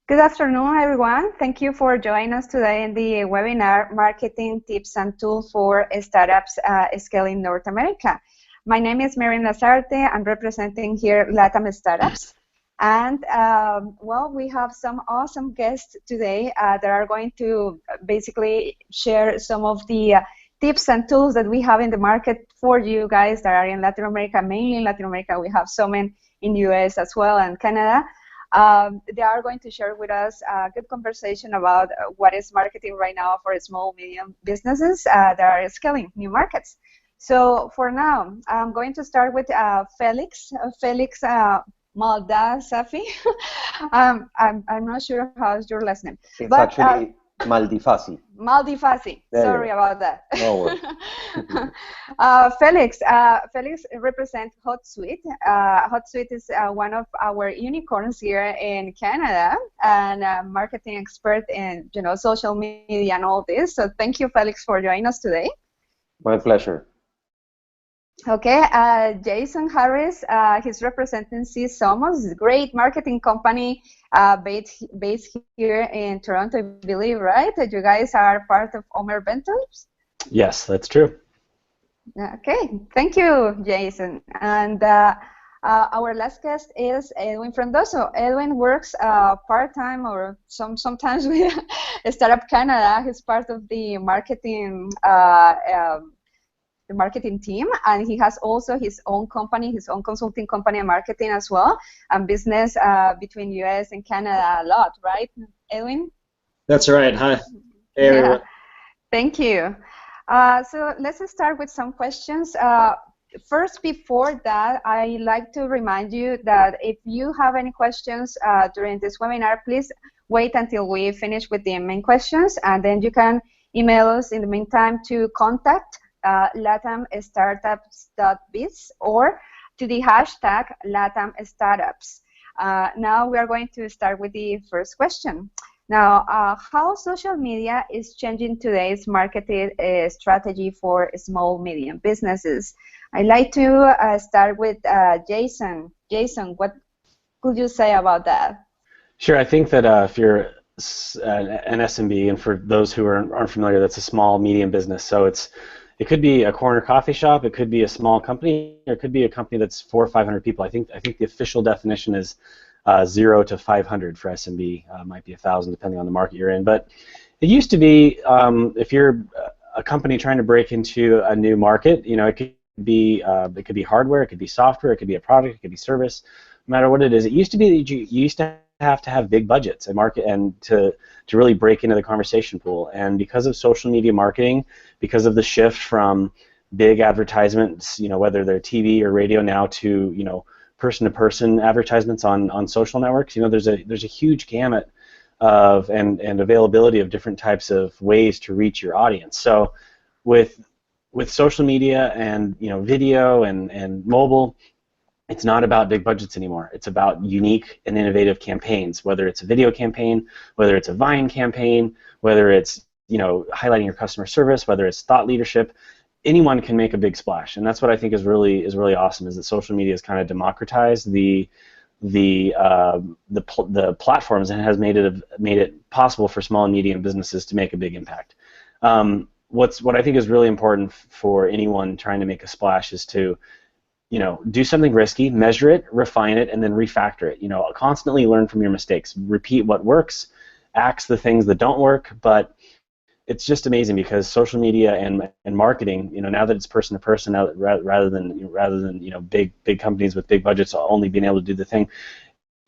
Good afternoon, everyone. Thank you for joining us today in the webinar, Marketing Tips and Tools for Startups Scaling North America. My name is Miriam Lazarte. I'm representing here LATAM Startups. And, well, we have some awesome guests today that are going to basically share some of the tips and tools that we have in the market for you guys that are in Latin America, mainly in Latin America. We have some in US as well and Canada. They are going to share with us a good conversation about what is marketing right now for small, medium businesses that are scaling new markets. So for now, I'm going to start with Felixs. Felixs Maldasafi. I'm not sure how's your last name. It's actually Maldifasi. Maldifasi. Sorry about that. No worries. Felixs represents HotSuite. HotSuite is one of our unicorns here in Canada and a marketing expert in social media and all this. So thank you, Felixs, for joining us today. My pleasure. Okay, Jason Harris, he's representing Somos, great marketing company based here in Toronto, I believe, right? You guys are part of Omer Ventures? Yes, that's true. Okay, thank you, Jason. And our last guest is Edwin Frondoso. Edwin works part-time or sometimes with Startup Canada. He's part of the marketing team, and he has also his own company, his own consulting company and marketing as well, and business between US and Canada a lot, right, Edwin? That's right. Hi. Hey, everyone. Thank you. So let's start with some questions. First, before that, I'd like to remind you that if you have any questions during this webinar, please wait until we finish with the main questions, and then you can email us in the meantime to contact latamstartups.biz or to the hashtag LatamStartups. Now we are going to start with the first question. Now, how social media is changing today's marketing strategy for small, medium businesses? I'd like to start with Jason. Jason, what could you say about that? Sure. I think that if you're an SMB, and for those who aren't familiar, that's a small, medium business. So it could be a corner coffee shop, it could be a small company, or it could be a company that's 400 or 500 people. I think the official definition is 0 to 500 for SMB. Might be 1,000 depending on the market you're in. But it used to be if you're a company trying to break into a new market, it could be hardware, it could be software, it could be a product, it could be service. No matter what it is, it used to be that you used to have big budgets and market and to really break into the conversation pool. And because of social media marketing, because of the shift from big advertisements, whether they're TV or radio now to person-to-person advertisements on social networks, there's a huge gamut of and availability of different types of ways to reach your audience. So with social media and video and mobile, it's not about big budgets anymore. It's about unique and innovative campaigns, whether it's a video campaign, whether it's a Vine campaign, whether it's highlighting your customer service, whether it's thought leadership. Anyone can make a big splash, and that's what I think is really awesome. Is that social media has kind of democratized the platforms and has made it possible for small and medium businesses to make a big impact. What I think is really important for anyone trying to make a splash is to do something risky, measure it, refine it, and then refactor it. Constantly learn from your mistakes. Repeat what works, axe the things that don't work. But it's just amazing because social media and marketing, now that it's person to person, rather than big companies with big budgets only being able to do the thing,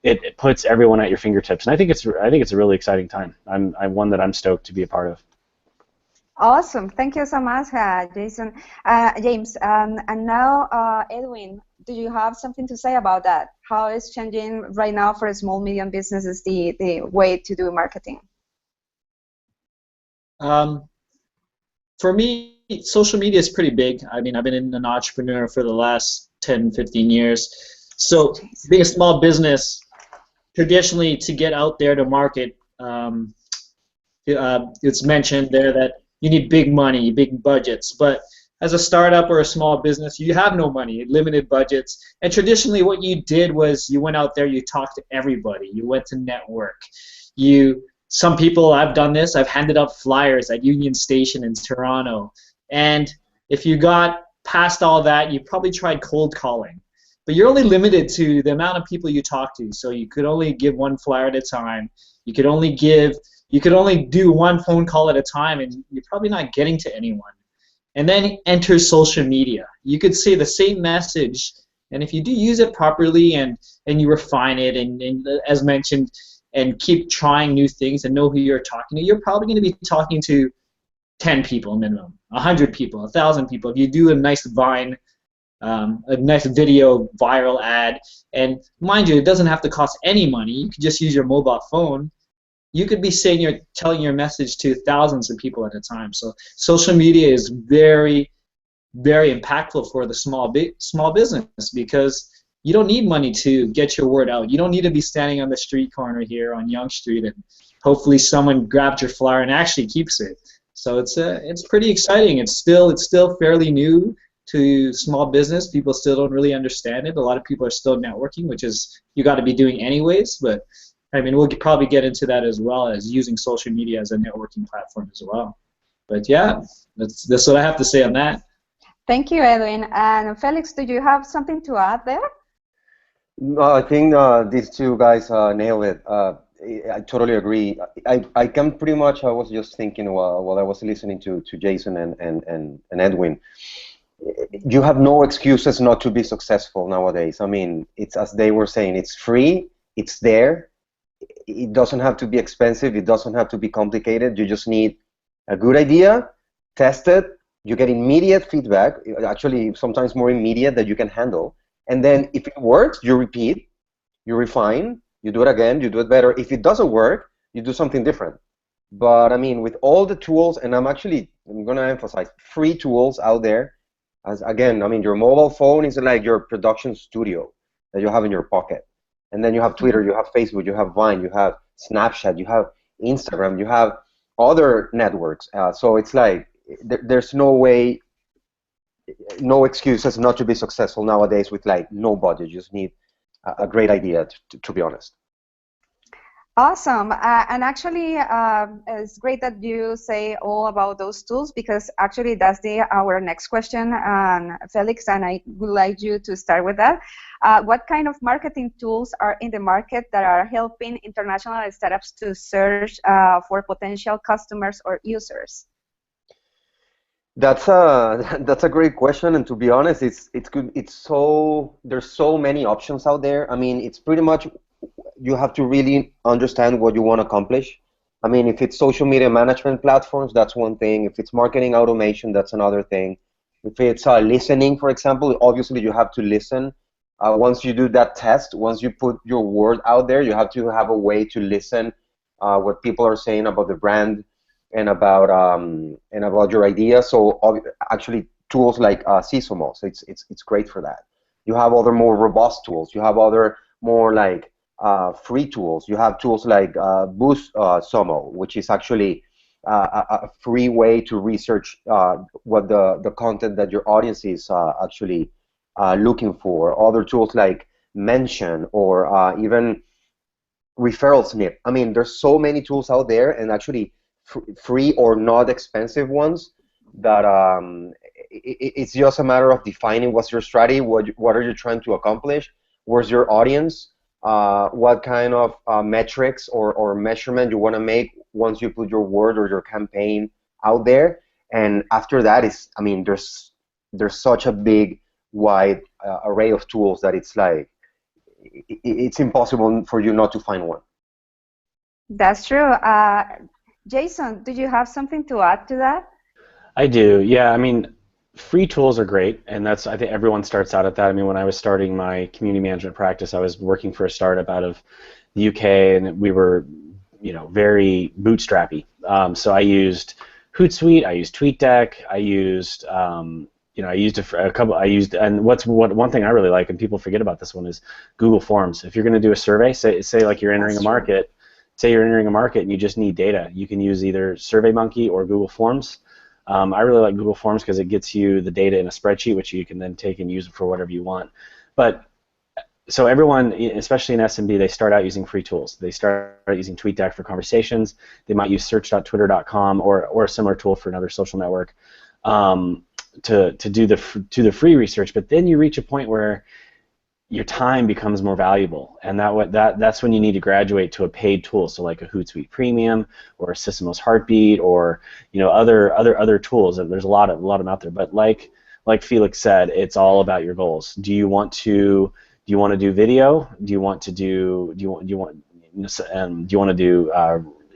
it puts everyone at your fingertips. And I think it's a really exciting time. I'm one that I'm stoked to be a part of. Awesome. Thank you so much, Jason. James, and now, Edwin, do you have something to say about that? How is changing right now for small, medium businesses the way to do marketing? For me, social media is pretty big. I mean, I've been an entrepreneur for the last 10, 15 years. So being a small business, traditionally to get out there to market, it's mentioned there that you need big money, big budgets, but as a startup or a small business, you have no money, limited budgets, and traditionally what you did was you went out there, you talked to everybody, you went to network. Some people, I've done this, I've handed out flyers at Union Station in Toronto, and if you got past all that, you probably tried cold calling. But you're only limited to the amount of people you talk to, so you could only give one flyer at a time. You could only do one phone call at a time, and you're probably not getting to anyone. And then enter social media. You could say the same message, and if you do use it properly and you refine it, and as mentioned, and keep trying new things and know who you're talking to, you're probably going to be talking to 10 people minimum, 100 people, 1,000 people. If you do a nice Vine, a nice video viral ad, and mind you, it doesn't have to cost any money. You could just use your mobile phone. You could be telling your message to thousands of people at a time. So social media is very, very impactful for the small business, because you don't need money to get your word out. You don't need to be standing on the street corner here on Yonge Street and hopefully someone grabs your flyer and actually keeps it. So it's pretty exciting. It's still fairly new to small business. People still don't really understand it. A lot of people are still networking, which is you got to be doing anyways. But I mean, we'll probably get into that as well, as using social media as a networking platform as well. But yeah, that's what I have to say on that. Thank you, Edwin. And Felix, do you have something to add there? I think these two guys nailed it. I totally agree. I can pretty much, I was just thinking while I was listening to Jason and Edwin, you have no excuses not to be successful nowadays. I mean, it's, as they were saying, it's free, it's there. It doesn't have to be expensive, it doesn't have to be complicated. You just need a good idea, test it, you get immediate feedback, actually sometimes more immediate, that you can handle. And then if it works, you repeat, you refine, you do it again, you do it better. If it doesn't work, you do something different. But I mean, with all the tools, and I'm going to emphasize free tools out there, as again, I mean, your mobile phone is like your production studio that you have in your pocket. And then you have Twitter, you have Facebook, you have Vine, you have Snapchat, you have Instagram, you have other networks. So it's like there's no way, no excuses not to be successful nowadays with like no budget. You just need a great idea, to be honest. Awesome. And actually, it's great that you say all about those tools, because actually that's our next question, Felix, and I would like you to start with that. What kind of marketing tools are in the market that are helping international startups to search for potential customers or users? That's a great question, and to be honest, it's good. There's so many options out there. I mean, it's pretty much, you have to really understand what you want to accomplish. I mean, if it's social media management platforms, that's one thing. If it's marketing automation, that's another thing. If it's listening, for example, obviously you have to listen. Once you do that test, once you put your word out there, you have to have a way to listen what people are saying about the brand and about your idea. So actually, tools like Sisomos, it's great for that. You have other more robust tools. You have other more like free tools. You have tools like Boost Somo, which is actually a free way to research what the content that your audience is actually looking for. Other tools like Mention or even Referral Snip. I mean, there's so many tools out there, and actually free or not expensive ones, that it's just a matter of defining what's your strategy, what are you trying to accomplish, where's your audience, what kind of metrics or measurement you want to make once you put your word or your campaign out there. And after that, I mean, there's such a big, wide array of tools that it's like it's impossible for you not to find one. That's true. Jason, do you have something to add to that? I do, yeah. I mean, free tools are great, and I think everyone starts out at that. I mean, when I was starting my community management practice, I was working for a startup out of the UK, and we were, very bootstrappy. So I used Hootsuite, I used TweetDeck, I used, I used a couple. And one thing I really like, and people forget about this one, is Google Forms. If you're going to do a survey, say like you're entering a market. Say you're entering a market and you just need data. You can use either SurveyMonkey or Google Forms. I really like Google Forms because it gets you the data in a spreadsheet, which you can then take and use it for whatever you want. But so everyone, especially in SMB, they start out using free tools. They start out using TweetDeck for conversations. They might use search.twitter.com or a similar tool for another social network to do the free research. But then you reach a point where your time becomes more valuable, and that's when you need to graduate to a paid tool, so like a Hootsuite Premium or a Sysomos Heartbeat, or other tools. There's a lot of them out there. But like Felix said, it's all about your goals. Do you want to do video? Do you want to do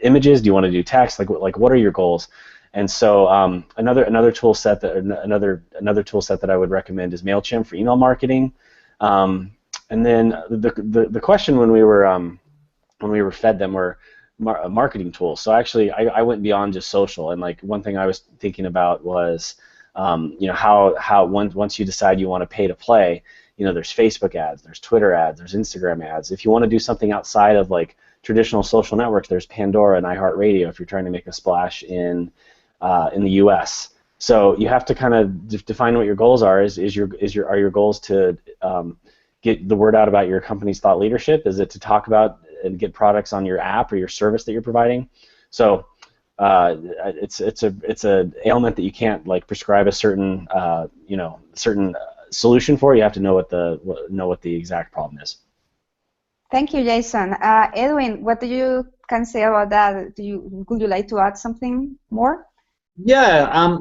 images? Do you want to do text? Like what are your goals? And so another tool set that I would recommend is MailChimp for email marketing. And then the question when we were fed them were marketing tools. So actually, I went beyond just social, and like one thing I was thinking about was how once you decide you want to pay to play, there's Facebook ads, there's Twitter ads, there's Instagram ads. If you want to do something outside of like traditional social networks, there's Pandora and iHeartRadio if you're trying to make a splash in the U.S. So you have to kind of define what your goals are. Are your goals to get the word out about your company's thought leadership? Is it to talk about and get products on your app or your service that you're providing? So it's a ailment that you can't like prescribe a certain certain solution for. You have to know what the exact problem is. Thank you, Jason. Edwin, what do you can say about that? Would you like to add something more? Yeah.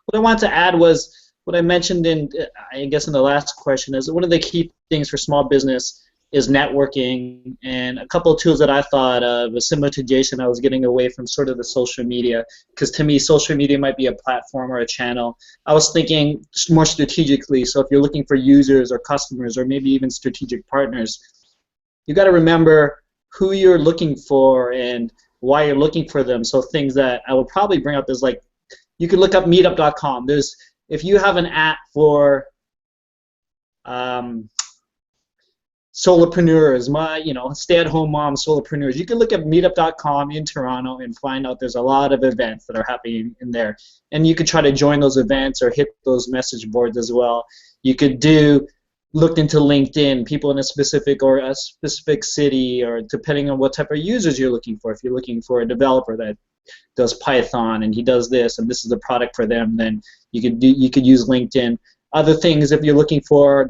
What I wanted to add was what I mentioned in the last question is one of the key things for small business is networking, and a couple of tools that I thought of was similar to Jason. I was getting away from sort of the social media, because to me social media might be a platform or a channel. I was thinking more strategically. So if you're looking for users or customers or maybe even strategic partners, you got to remember who you're looking for and why you're looking for them. So things that I would probably bring up is like, you could look up meetup.com. If you have an app for solopreneurs, stay-at-home mom solopreneurs, you can look at meetup.com in Toronto and find out there's a lot of events that are happening in there. And you could try to join those events or hit those message boards as well. You could look into LinkedIn, people in a specific city, or depending on what type of users you're looking for. If you're looking for a developer that does Python and he does this and this is the product for them, then you could use LinkedIn. Other things, if you're looking for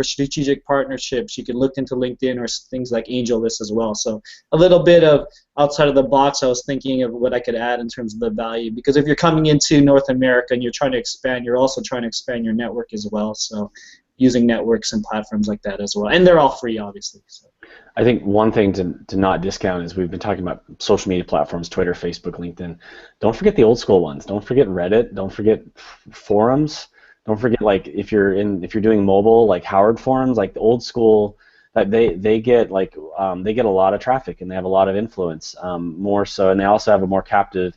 strategic partnerships, you can look into LinkedIn or things like AngelList as well. So a little bit of outside of the box, I was thinking of what I could add in terms of the value, because if you're coming into North America and you're trying to expand, you're also trying to expand your network as well. So using networks and platforms like that as well, and they're all free, obviously. So. I think one thing to not discount is we've been talking about social media platforms, Twitter, Facebook, LinkedIn. Don't forget the old school ones. Don't forget Reddit. Don't forget forums. Don't forget, like, if you're doing mobile, like Howard forums, like the old school, that they get a lot of traffic and they have a lot of influence, more so, and they also have a more captive,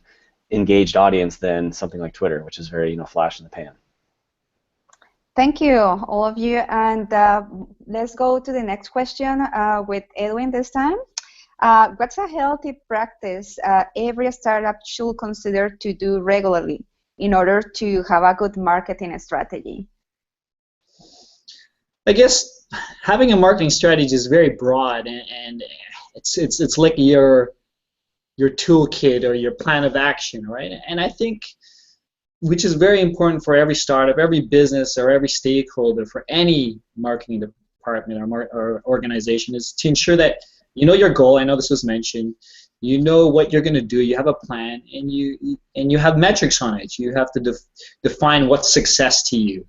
engaged audience than something like Twitter, which is very flash in the pan. Thank you, all of you, and let's go to the next question with Edwin this time. What's a healthy practice every startup should consider to do regularly in order to have a good marketing strategy? I guess having a marketing strategy is very broad, and it's like your toolkit or your plan of action, right? And I think, which is very important for every startup, every business, or every stakeholder for any marketing department or organization, is to ensure that you know your goal. I know this was mentioned. You know what you're going to do. You have a plan, and you have metrics on it. You have to define what's success to you.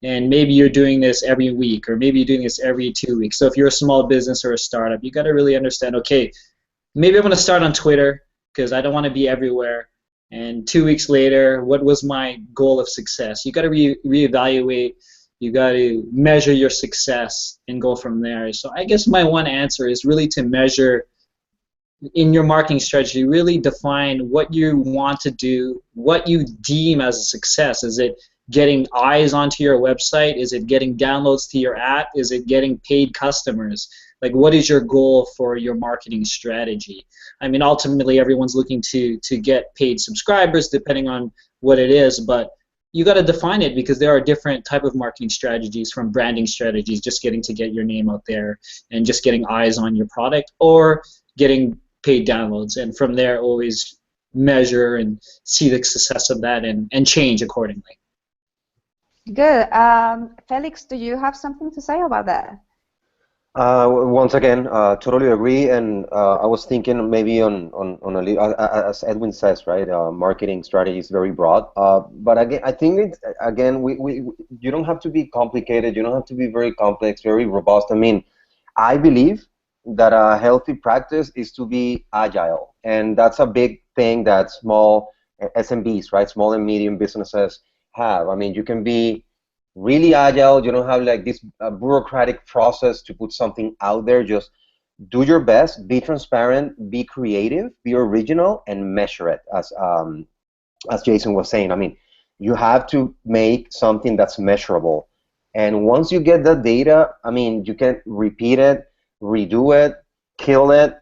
And maybe you're doing this every week, or maybe you're doing this every 2 weeks. So if you're a small business or a startup, you got to really understand, okay, maybe I'm going to start on Twitter because I don't want to be everywhere. And 2 weeks later, what was my goal of success? You got to reevaluate. You got to measure your success and go from there. So I guess my one answer is really to measure in your marketing strategy. Really define what you want to do, what you deem as a success. Is it getting eyes onto your website? Is it getting downloads to your app? Is it getting paid customers? Like, what is your goal for your marketing strategy? I mean, ultimately, everyone's looking to get paid subscribers, depending on what it is, but you got to define it, because there are different type of marketing strategies, from branding strategies, just getting to get your name out there and just getting eyes on your product, or getting paid downloads, and from there always measure and see the success of that and change accordingly. Good. Felix, do you have something to say about that? Once again, totally agree, and I was thinking maybe on as Edwin says, right? Marketing strategy is very broad, but again, I think it's again you don't have to be complicated, you don't have to be very complex, very robust. I mean, I believe that a healthy practice is to be agile, and that's a big thing that small SMBs, right, small and medium businesses have. I mean, you can be really agile. You don't have like this bureaucratic process to put something out there. Just do your best, be transparent, be creative, be original, and measure it. As Jason was saying, I mean, you have to make something that's measurable. And once you get that data, I mean, you can repeat it, redo it, kill it,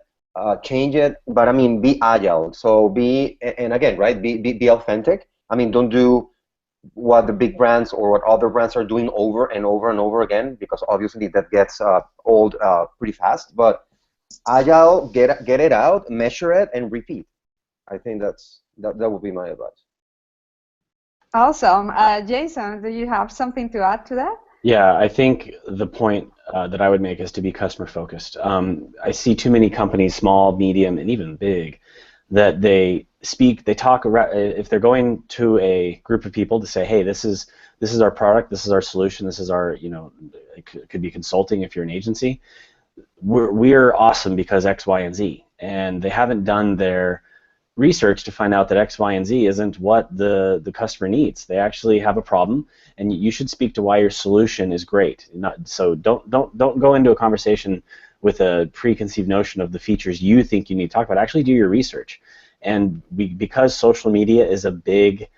change it. But I mean, be agile. So be, and again, right, be authentic. I mean, don't do what the big brands or what other brands are doing over and over and over again, because obviously that gets old pretty fast. But agile, get it out, measure it, and repeat. I think that would be my advice. Awesome. Jason, do you have something to add to that? Yeah, I think the point that I would make is to be customer focused. I see too many companies, small, medium, and even big, that they talk if they're going to a group of people to say, hey, this is our product, this is our solution, this is our, it could be consulting if you're an agency. We're awesome because X, Y, and Z, and they haven't done their research to find out that X, Y, and Z isn't what the customer needs. They actually have a problem, and you should speak to why your solution is great. So don't go into a conversation with a preconceived notion of the features you think you need to talk about. Actually do your research. And because social media is a big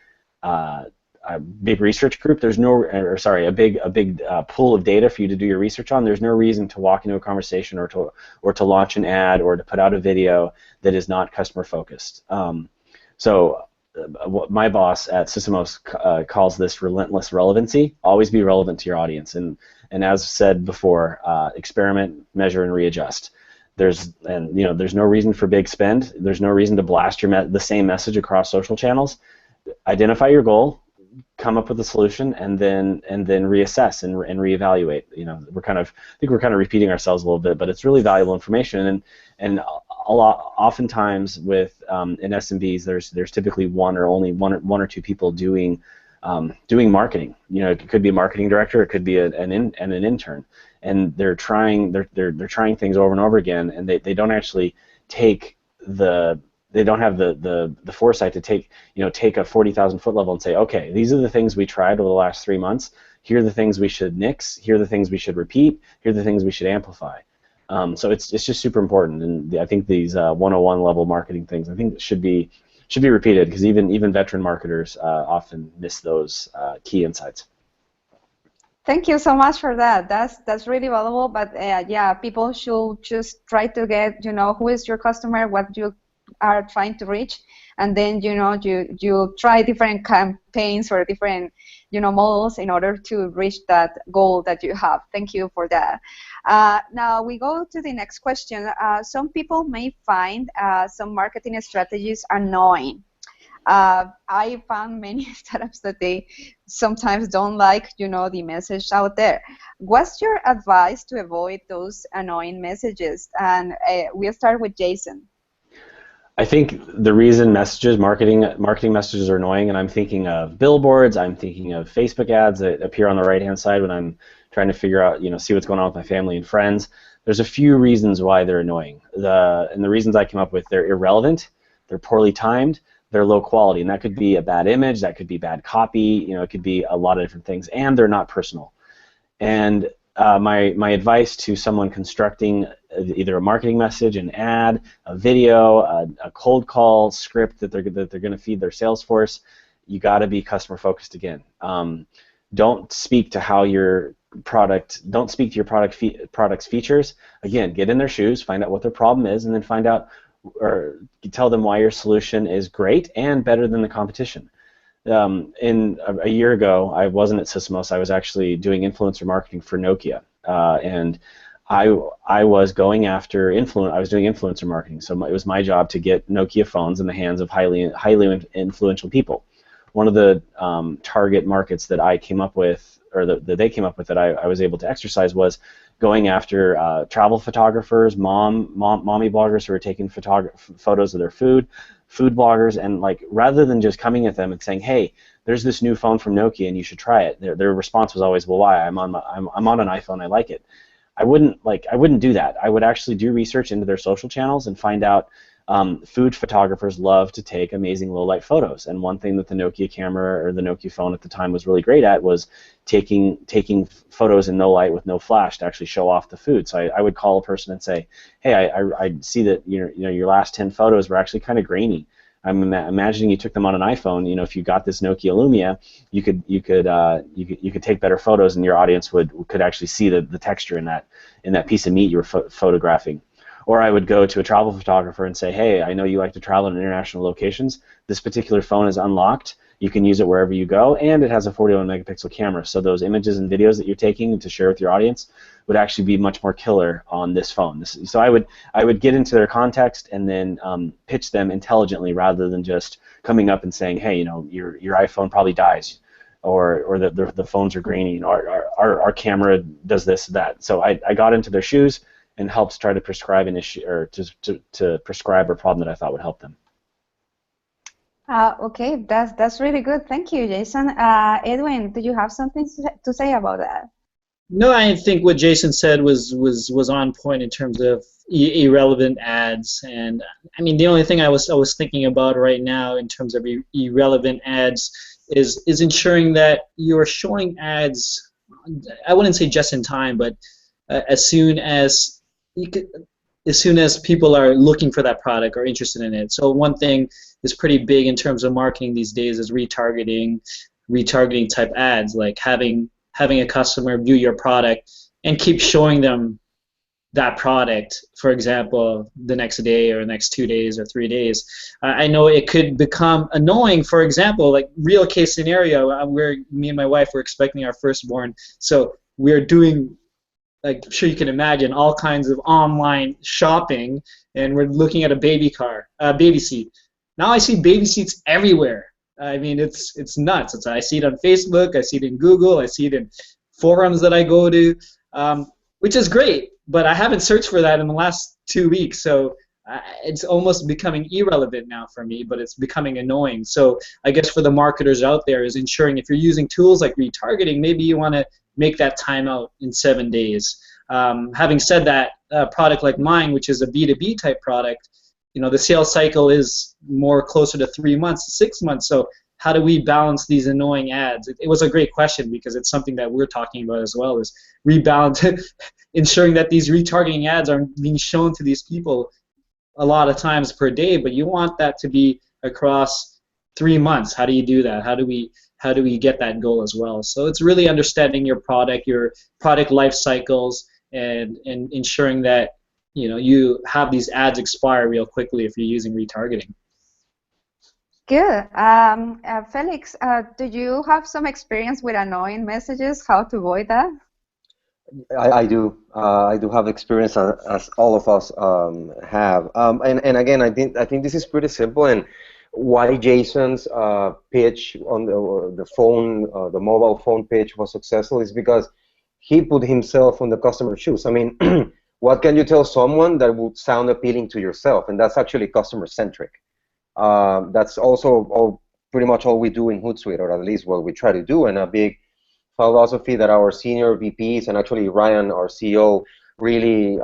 research group, there's a big pool of data for you to do your research on. There's no reason to walk into a conversation or to launch an ad or to put out a video that is not customer focused. So my boss at Systemos calls this relentless relevancy. Always be relevant to your audience, and as said before, experiment, measure, and readjust. There's no reason for big spend. There's no reason to blast the same message across social channels. Identify your goal, come up with a solution, and then reassess and reevaluate. I think we're kind of repeating ourselves a little bit, but it's really valuable information. And oftentimes with in SMBs, there's typically one or two people doing marketing. It could be a marketing director, it could be an intern, and they're trying things over and over again, and they don't actually they don't have the foresight to take a 40,000-foot level and say, okay, these are the things we tried over the last 3 months. Here are the things we should nix. Here are the things we should repeat. Here are the things we should amplify. So it's just super important, and I think these 101 level marketing things should be repeated, because even veteran marketers often miss those key insights. Thank you so much for that. That's really valuable. But yeah, people should just try to get who is your customer, what you are trying to reach, and then you try different campaigns or different models in order to reach that goal that you have. Thank you for that. Now we go to the next question. Some people may find some marketing strategies annoying. I found many startups that they sometimes don't like the message out there. What's your advice to avoid those annoying messages? And we'll start with Jason. I think the reason marketing messages are annoying, and I'm thinking of billboards, I'm thinking of Facebook ads that appear on the right-hand side when I'm trying to figure out, see what's going on with my family and friends. There's a few reasons why they're annoying. And the reasons I came up with, they're irrelevant, they're poorly timed, they're low quality, and that could be a bad image, that could be bad copy, it could be a lot of different things, and they're not personal. And my advice to someone constructing either a marketing message, an ad, a video, a cold call script that they're going to feed their sales force, you got to be customer focused again. Don't speak to how your don't speak to your product's features. Again, get in their shoes, find out what their problem is, and then find out or tell them why your solution is great and better than the competition. A year ago, I wasn't at Sysmos. I was actually doing influencer marketing for Nokia, and I was going after I was doing influencer marketing, so it was my job to get Nokia phones in the hands of highly influential people. One of the target markets that I came up with, or that they came up with, that I was able to exercise was going after travel photographers, mommy bloggers who are taking photos of their food bloggers, and like rather than just coming at them and saying, "Hey, there's this new phone from Nokia and you should try it," their response was always, "Well, why? I'm on an iPhone. I like it." I wouldn't do that. I would actually do research into their social channels and find out food photographers love to take amazing low light photos, and one thing that the Nokia camera or the Nokia phone at the time was really great at was taking photos in no light with no flash to actually show off the food. So I would call a person and say, "Hey, I see that your last 10 photos were actually kind of grainy. I'm imagining you took them on an iPhone. If you got this Nokia Lumia, you could take better photos, and your audience could actually see the texture in that piece of meat you were photographing." Or I would go to a travel photographer and say, "Hey, I know you like to travel in international locations. This particular phone is unlocked. You can use it wherever you go, and it has a 41 megapixel camera. So those images and videos that you're taking to share with your audience would actually be much more killer on this phone." So I would get into their context and then pitch them intelligently rather than just coming up and saying, "Hey, your iPhone probably dies, or the phones are grainy. Our camera does this, that." So I got into their shoes and helps try to prescribe an issue, or to prescribe a problem that I thought would help them. Okay, that's really good. Thank you, Jason. Edwin, do you have something to say about that? No, I think what Jason said was on point in terms of irrelevant ads. And I mean, the only thing I was thinking about right now in terms of irrelevant ads is ensuring that you are showing ads. I wouldn't say just in time, but as soon as people are looking for that product or interested in it. So one thing is pretty big in terms of marketing these days is retargeting type ads, like having a customer view your product and keep showing them that product, for example, the next day or next 2 days or 3 days. I know it could become annoying. For example, like real case scenario, me and my wife were expecting our firstborn, so we're doing, like, I'm sure you can imagine, all kinds of online shopping, and we're looking at a baby seat. Now I see baby seats everywhere. I mean, it's nuts. I see it on Facebook, I see it in Google, I see it in forums that I go to, which is great, but I haven't searched for that in the last 2 weeks, so it's almost becoming irrelevant now for me, but it's becoming annoying. So I guess for the marketers out there is ensuring if you're using tools like retargeting, maybe you want to make that timeout in 7 days. Having said that, a product like mine, which is a B2B type product, the sales cycle is more closer to 3 months to 6 months. So how do we balance these annoying ads? It was a great question because it's something that we're talking about as well, is rebalance, ensuring that these retargeting ads are being shown to these people a lot of times per day, but you want that to be across 3 months. How do you do that? How do we get that goal as well? So it's really understanding your product life cycles, and ensuring that you have these ads expire real quickly if you're using retargeting. Good. Felix, do you have some experience with annoying messages? How to avoid that? I do. I do have experience, as all of us have. And again, I think this is pretty simple. And why Jason's pitch on the phone, the mobile phone pitch was successful is because he put himself on the customer's shoes. I mean, what can you tell someone that would sound appealing to yourself? And that's actually customer-centric. That's also pretty much all we do in Hootsuite, or at least what we try to do. And a big philosophy that our senior VPs and actually Ryan, our CEO, really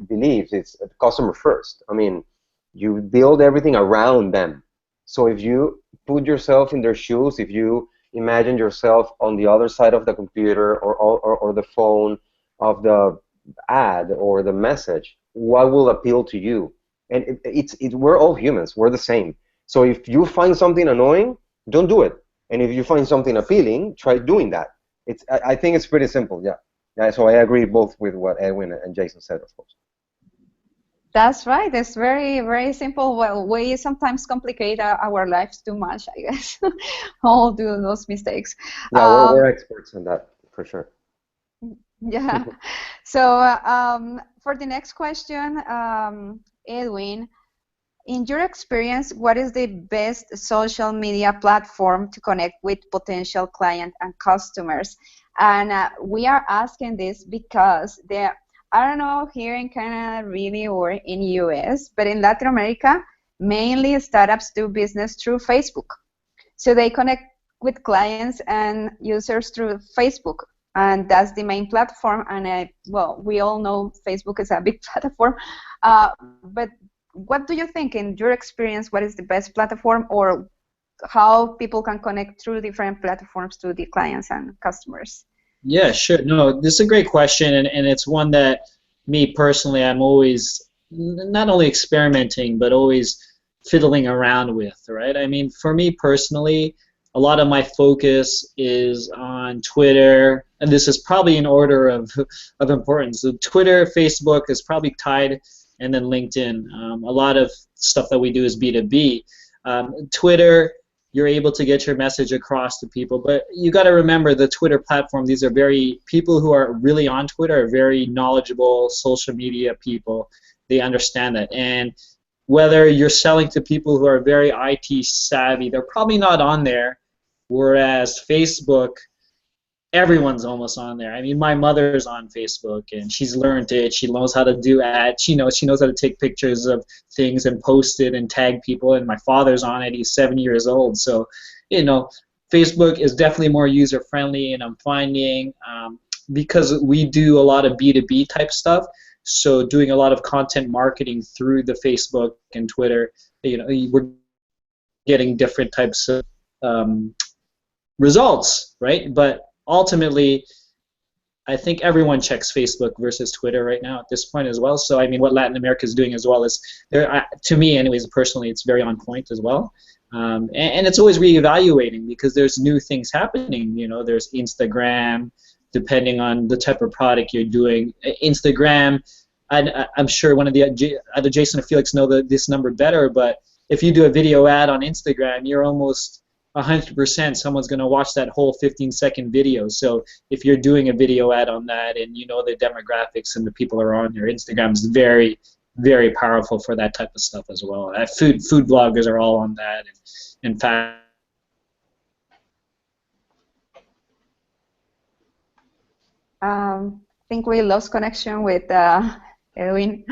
believes it's customer first. I mean, you build everything around them. So if you put yourself in their shoes, if you imagine yourself on the other side of the computer or the phone of the ad or the message, what will appeal to you? And we're all humans. We're the same. So if you find something annoying, don't do it. And if you find something appealing, try doing that. I think it's pretty simple. Yeah. Yeah. So I agree both with what Edwin and Jason said, of course. That's right. It's very, very simple. Well, we sometimes complicate our lives too much, I guess. All do those mistakes. Yeah, we're experts in that for sure. Yeah. So for the next question, Edwin, in your experience, what is the best social media platform to connect with potential clients and customers? And we are asking this because I don't know here in Canada really or in US, but in Latin America, mainly startups do business through Facebook. So they connect with clients and users through Facebook. And that's the main platform. And well, we all know Facebook is a big platform. But what do you think, in your experience, what is the best platform, or how people can connect through different platforms to the clients and customers? Yeah, sure. No, this is a great question, and it's one that me personally, I'm always not only experimenting, but always fiddling around with, right? I mean, for me personally, a lot of my focus is on Twitter, and this is probably in order of importance. So Twitter, Facebook is probably tied, and then LinkedIn. A lot of stuff that we do is B2B. Twitter, you're able to get your message across to people, but you got to remember the Twitter platform, these are people who are really on Twitter are very knowledgeable social media people. They understand that. And whether you're selling to people who are very IT savvy, they're probably not on there, whereas Facebook, everyone's almost on there. I mean, my mother's on Facebook, and she's learned it. She knows how to do ads. She knows how to take pictures of things and post it and tag people. And my father's on it. He's 7 years old. So, Facebook is definitely more user friendly. And I'm finding because we do a lot of B2B type stuff, so doing a lot of content marketing through the Facebook and Twitter, we're getting different types of results, right? But ultimately, I think everyone checks Facebook versus Twitter right now at this point as well. So I mean, what Latin America is doing as well is, to me anyways, personally, it's very on point as well. And it's always reevaluating because there's new things happening. There's Instagram, depending on the type of product you're doing. Instagram, I'm sure either Jason or Felix know this number better, but if you do a video ad on Instagram, you're almost 100% someone's going to watch that whole 15-second video. So if you're doing a video ad on that and you know the demographics and the people are on there, Instagram is very, very powerful for that type of stuff as well. Food bloggers are all on that. And in fact, I think we lost connection with Edwin.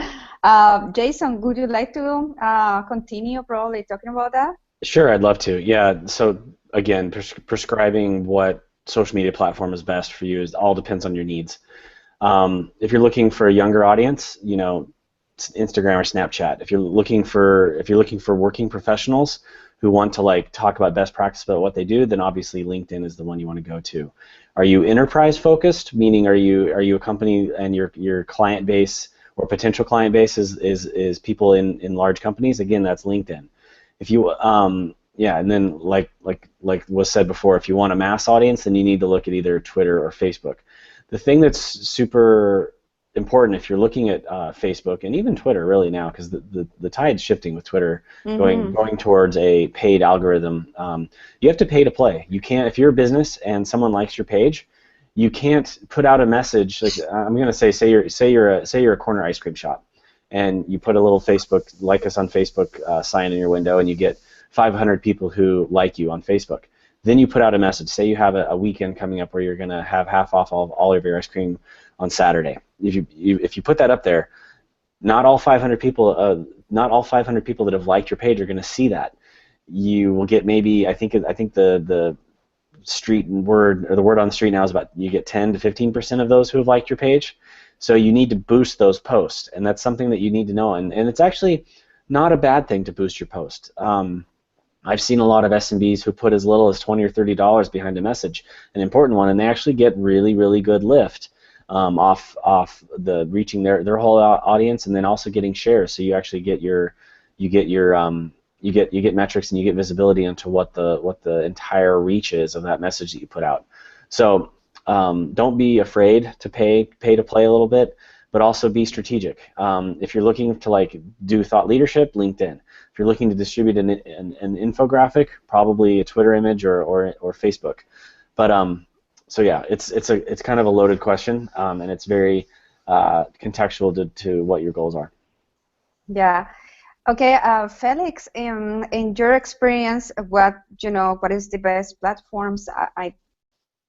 Jason, would you like to continue probably talking about that? Sure, I'd love to. Yeah, so again, prescribing what social media platform is best for you all depends on your needs. If you're looking for a younger audience, Instagram or Snapchat. If you're looking for working professionals who want to talk about best practice about what they do, then obviously LinkedIn is the one you want to go to. Are you enterprise focused? Meaning, are you a company and your client base or potential client base is people in large companies? Again, that's LinkedIn. If you and then like was said before, if you want a mass audience, then you need to look at either Twitter or Facebook. The thing that's super important if you're looking at Facebook and even Twitter really now, because the tide's shifting with Twitter, going towards a paid algorithm. You have to pay to play. You can't, if you're a business and someone likes your page, you can't put out a message like I'm going to say you're a corner ice cream shop, and you put a little Facebook, like us on Facebook sign in your window, and you get 500 people who like you on Facebook. Then you put out a message. Say you have a weekend coming up where you're going to have half off all of your ice cream on Saturday. If you put that up there, not all 500 people that have liked your page are going to see that. You will get maybe I think the street word, or the word on the street now is about, you get 10 to 15% of those who have liked your page. So you need to boost those posts, and that's something that you need to know. And it's actually not a bad thing to boost your post. I've seen a lot of SMBs who put as little as $20 or $30 behind a message, an important one, and they actually get really, really good lift off the reaching their whole audience, and then also getting shares. So you actually get you get metrics and you get visibility into what the entire reach is of that message that you put out. So don't be afraid to pay to play a little bit, but also be strategic. If you're looking to like do thought leadership, LinkedIn. If you're looking to distribute an infographic, probably a Twitter image or Facebook. But so yeah, it's kind of a loaded question, and it's very contextual to what your goals are. Yeah. Okay, Felix, in your experience, what is the best platforms?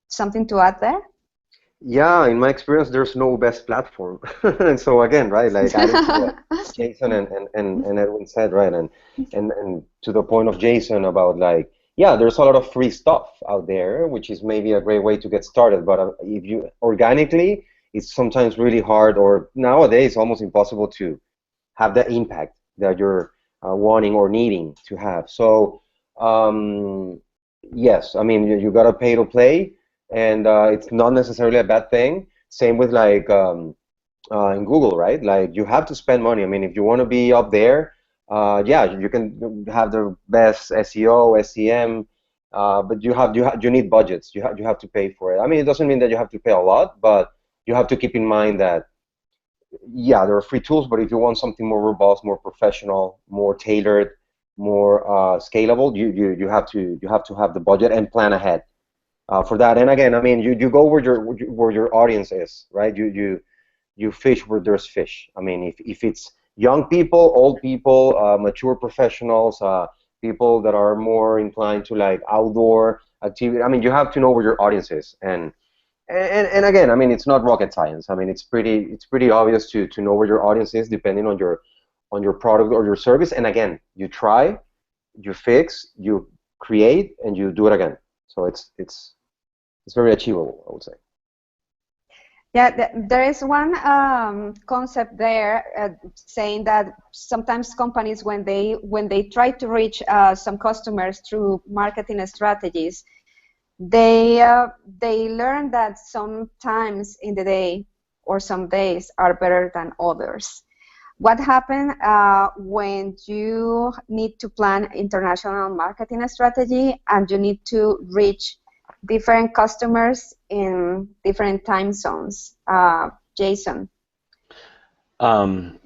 Something to add there? Yeah, in my experience, there's no best platform. And so again, right, like adding to what Jason and Edwin said, right, and to the point of Jason about like, yeah, there's a lot of free stuff out there, which is maybe a great way to get started. But if you organically, it's sometimes really hard, or nowadays almost impossible to have the impact that you're wanting or needing to have. So yes, I mean you gotta pay to play, and it's not necessarily a bad thing. Same with like in Google, right? Like you have to spend money. I mean, if you want to be up there, yeah, you can have the best SEO, SEM, but you need budgets. You have to pay for it. I mean, it doesn't mean that you have to pay a lot, but you have to keep in mind that yeah, there are free tools, but if you want something more robust, more professional, more tailored, more scalable, you have to have the budget and plan ahead for that. And again, I mean, you go where your audience is, right? You fish where there's fish. I mean, if it's young people, old people, mature professionals, people that are more inclined to like outdoor activity. I mean, you have to know where your audience is, and again, I mean, it's not rocket science. I mean, it's pretty obvious to know where your audience is depending on your product or your service. And again, you try, you fix, you create, and you do it again. So it's very achievable, I would say. Yeah, there is one concept there saying that sometimes companies, when they try to reach some customers through marketing strategies, they learn that sometimes in the day or some days are better than others. What happens when you need to plan international marketing strategy and you need to reach different customers in different time zones? Jason. Sorry,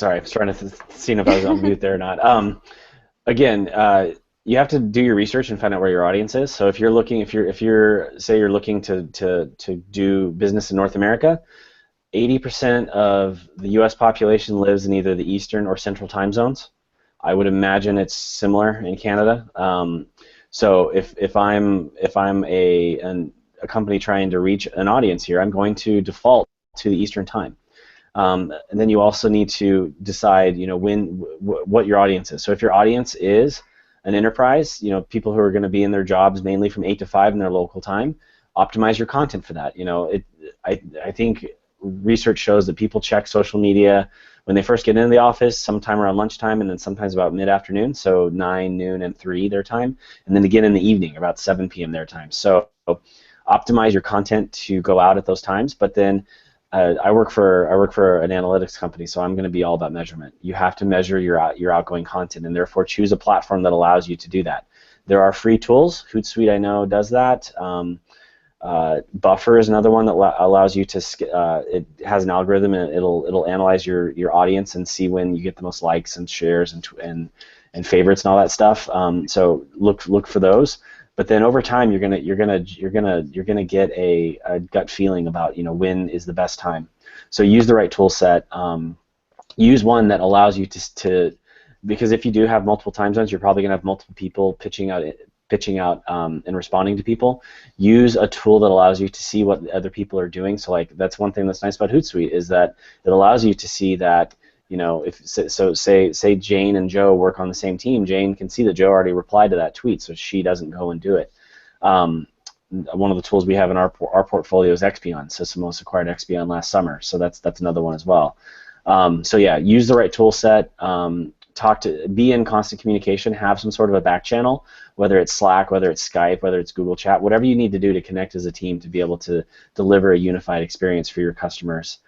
I was trying to see if I was on mute there or not. Again, you have to do your research and find out where your audience is. So if you're say you're looking to do business in North America, 80% of the U.S. population lives in either the Eastern or Central time zones. I would imagine it's similar in Canada. So if I'm a company trying to reach an audience here, I'm going to default to the Eastern time. And then you also need to decide, what your audience is. So if your audience is an enterprise, people who are going to be in their jobs mainly from 8 to 5 in their local time, optimize your content for that. I think research shows that people check social media when they first get into the office, sometime around lunchtime, and then sometimes about mid-afternoon, so 9, noon, and 3 their time, and then again in the evening, about 7 p.m. their time. So optimize your content to go out at those times, but then I work for an analytics company, so I'm going to be all about measurement. You have to measure your outgoing content, and therefore choose a platform that allows you to do that. There are free tools. Hootsuite, I know, does that. Buffer is another one that allows you to. It has an algorithm, and it'll analyze your audience and see when you get the most likes and shares and favorites and all that stuff. So look for those. But then over time, you're gonna get a gut feeling about when is the best time. So use the right tool set. Use one that allows you to because if you do have multiple time zones, you're probably gonna have multiple people pitching out and responding to people. Use a tool that allows you to see what other people are doing. So like that's one thing that's nice about Hootsuite is that it allows you to see that. Say Jane and Joe work on the same team. Jane can see that Joe already replied to that tweet, so she doesn't go and do it. One of the tools we have in our portfolio is Expion. Sysomos acquired Expion last summer, so that's another one as well. So yeah, use the right tool set. Be in constant communication. Have some sort of a back channel, whether it's Slack, whether it's Skype, whether it's Google Chat, whatever you need to do to connect as a team to be able to deliver a unified experience for your customers.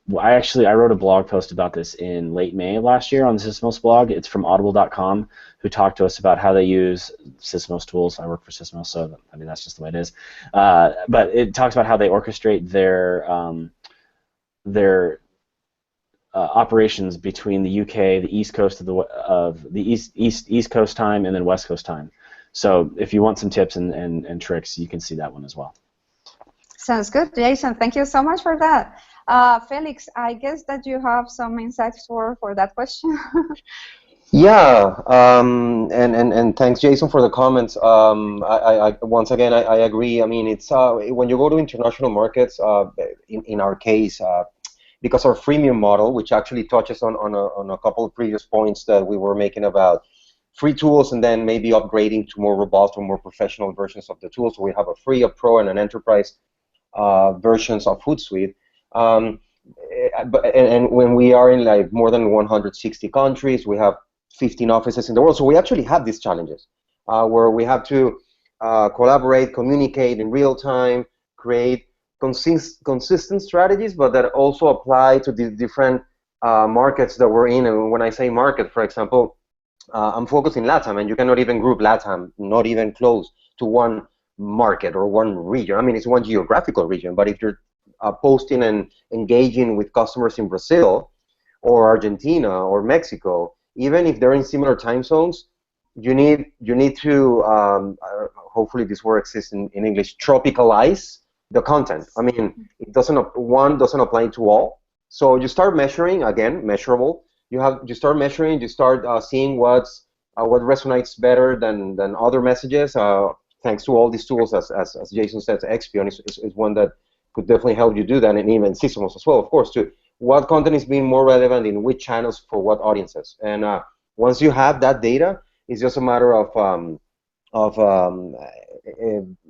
I wrote a blog post about this in late May of last year on the Sysmos blog. It's from audible.com, who talked to us about how they use Sysmos tools. I work for Sysmos, so I mean that's just the way it is. But it talks about how they orchestrate their operations between the UK, the East Coast of the East Coast time, and then West Coast time. So if you want some tips and tricks, you can see that one as well. Sounds good, Jason. Thank you so much for that. Felix, I guess that you have some insights for that question. Yeah, and thanks, Jason, for the comments. Once again, I agree. I mean, it's when you go to international markets, in our case, because our freemium model, which actually touches on a couple of previous points that we were making about free tools and then maybe upgrading to more robust or more professional versions of the tools. So we have a free, a pro, and an enterprise versions of Hootsuite. And when we are in like more than 160 countries, we have 15 offices in the world. So we actually have these challenges where we have to collaborate, communicate in real time, create consistent strategies, but that also apply to the different markets that we're in. And when I say market, for example, I'm focused in LATAM, and you cannot even group LATAM, not even close to one market or one region. I mean, it's one geographical region, but if you're posting and engaging with customers in Brazil or Argentina or Mexico, even if they're in similar time zones, you need to hopefully this word exists in English, tropicalize the content. I mean, one doesn't apply to all. So you start measuring, again, measurable. You start measuring. You start seeing what resonates better than other messages. Thanks to all these tools, as Jason said, Expion is one that could definitely help you do that, and even Sysmos as well, of course, too. What content is being more relevant in which channels for what audiences? And once you have that data, it's just a matter of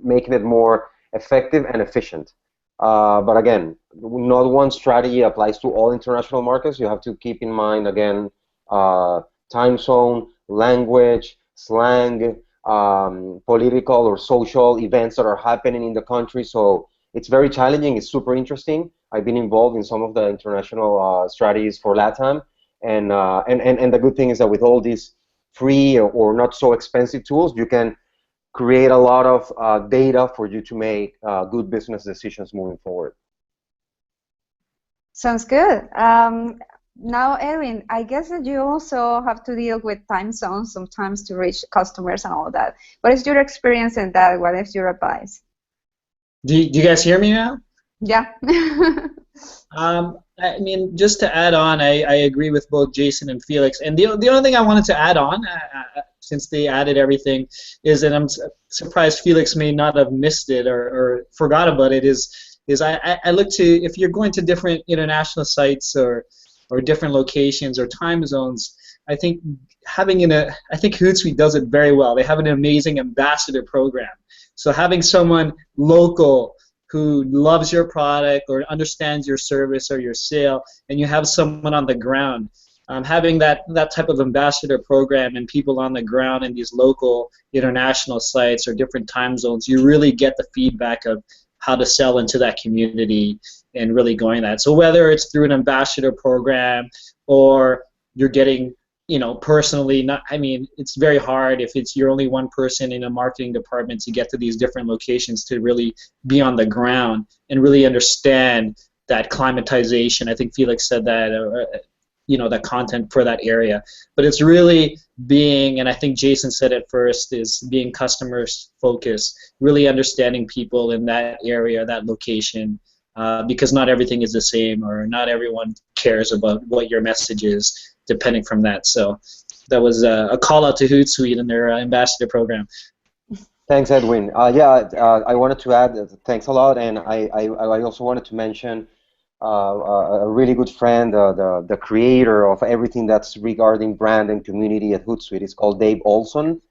making it more effective and efficient. But again, not one strategy applies to all international markets. You have to keep in mind, again, time zone, language, slang, political or social events that are happening in the country. So it's very challenging. It's super interesting. I've been involved in some of the international strategies for LATAM, and the good thing is that with all these free or not so expensive tools, you can create a lot of data for you to make good business decisions moving forward. Sounds good. Now, Erin, I guess that you also have to deal with time zones sometimes to reach customers and all that. What is your experience in that? What is your advice? Do you guys hear me now? Yeah. I mean, just to add on, I agree with both Jason and Felix. And the only thing I wanted to add on, since they added everything, is that I'm surprised Felix may not have missed it or forgot about it, is I look to, if you're going to different international sites or different locations or time zones, I think I think Hootsuite does it very well. They have an amazing ambassador program. So having someone local who loves your product or understands your service or your sale, and you have someone on the ground, having that type of ambassador program and people on the ground in these local international sites or different time zones, you really get the feedback of how to sell into that community and really going that. So whether it's through an ambassador program or you're getting, personally, it's very hard if you're only one person in a marketing department to get to these different locations to really be on the ground and really understand that climatization. I think Felix said that, that content for that area. But it's really being, and I think Jason said it first, is being customers focused, really understanding people in that area, that location, because not everything is the same, or not everyone cares about what your message is, depending from that. So that was a call out to Hootsuite and their ambassador program. Thanks, Edwin. I wanted to add thanks a lot, and I also wanted to mention a really good friend, the creator of everything that's regarding brand and community at Hootsuite. It's called Dave Olson.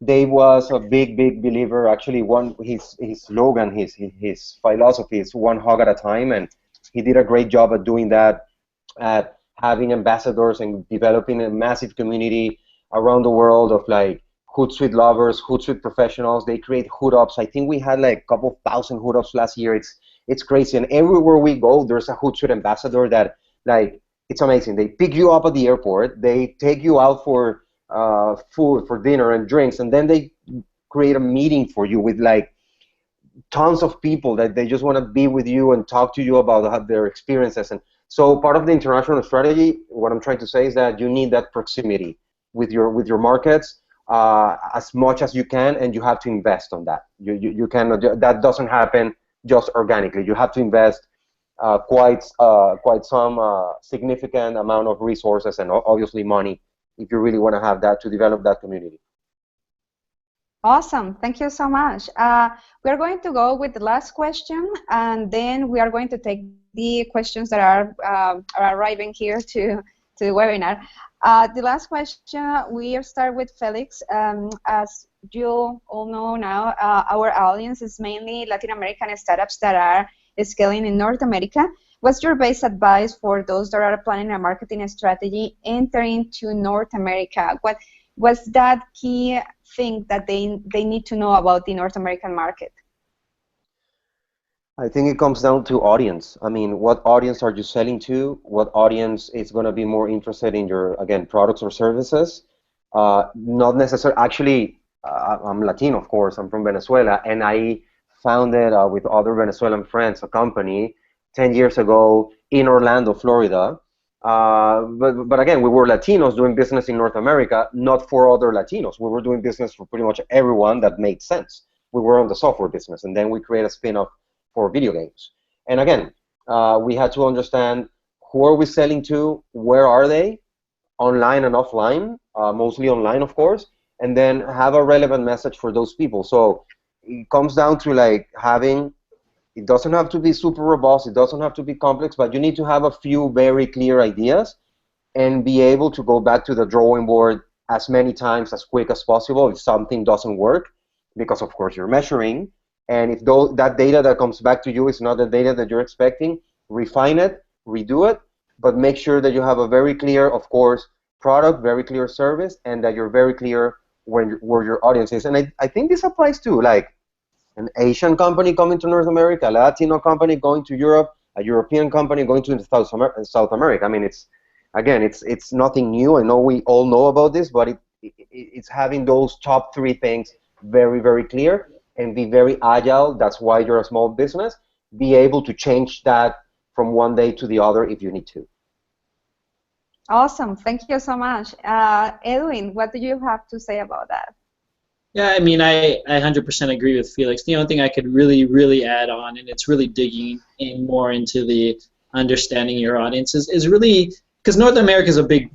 Dave was a big believer. Actually, his slogan, his philosophy is one hug at a time, and he did a great job at doing that, at having ambassadors and developing a massive community around the world of like Hootsuite lovers, Hootsuite professionals. They create Hootups. I think we had like a couple thousand Hootups last year. It's crazy. And everywhere we go, there's a Hootsuite ambassador that, like, it's amazing. They pick you up at the airport, they take you out for food, for dinner and drinks, and then they create a meeting for you with like tons of people that they just want to be with you and talk to you about their experiences. And so part of the international strategy, what I'm trying to say is that you need that proximity with your markets as much as you can, and you have to invest on that. You cannot, that doesn't happen just organically. You have to invest quite some significant amount of resources and obviously money if you really want to have that to develop that community. Awesome. Thank you so much. We're going to go with the last question, and then we are going to take the questions that are arriving here to the webinar. The last question, we start with Felix. As you all know now, our audience is mainly Latin American startups that are scaling in North America. What's your best advice for those that are planning a marketing strategy entering to North America? What's that key thing that they need to know about the North American market? I think it comes down to audience. I mean, what audience are you selling to? What audience is going to be more interested in your, again, products or services? Not necessarily, actually, I'm Latino, of course, I'm from Venezuela, and I founded with other Venezuelan friends a company 10 years ago in Orlando, Florida. But again, we were Latinos doing business in North America, not for other Latinos. We were doing business for pretty much everyone that made sense. We were on the software business, and then we created a spin-off for video games. And again, we had to understand who are we selling to, where are they, online and offline, mostly online, of course, and then have a relevant message for those people. So it comes down to like having, it doesn't have to be super robust, it doesn't have to be complex, but you need to have a few very clear ideas and be able to go back to the drawing board as many times as quick as possible if something doesn't work, because of course you're measuring. And if that data that comes back to you is not the data that you're expecting, refine it, redo it, but make sure that you have a very clear, of course, product, very clear service, and that you're very clear where your audience is. And I think this applies to like an Asian company coming to North America, a Latino company going to Europe, a European company going to South America. I mean, it's nothing new. I know we all know about this, but it's having those top three things very, very clear. And be very agile. That's why you're a small business. Be able to change that from one day to the other if you need to. Awesome. Thank you so much. Edwin, what do you have to say about that? Yeah, I mean, I 100% agree with Felix. The only thing I could really add on, and it's really digging in more into the understanding your audience, is really, because North America is a big